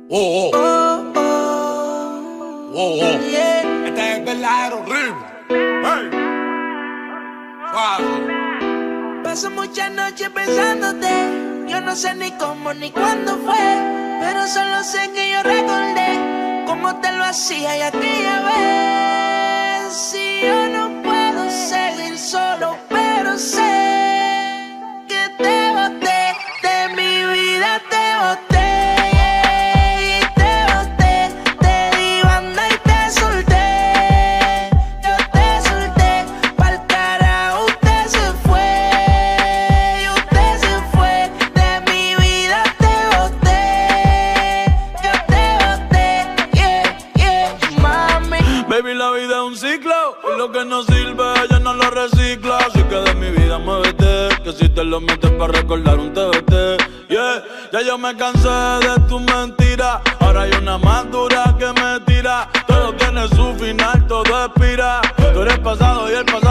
Oh, oh, Oh, oh, oh, oh. yeah. Este es el verdadero ritmo. Hey. Suave. Paso muchas noches pensándote. Yo no sé ni cómo ni cuándo fue, pero solo sé que yo recordé cómo te lo hacía y aquella vez. Si yo no puedo seguir solo, pero sé que te boté, de mi vida te boté. Baby, la vida es un ciclo y lo que no sirve ella no lo recicla. Así que de mi vida muévete, que si te lo metes para recordar un TBT. Yeah, ya yo me cansé de tu mentira. Ahora hay una más dura que me tira. Todo tiene su final, todo expira. Tú eres pasado y el pasado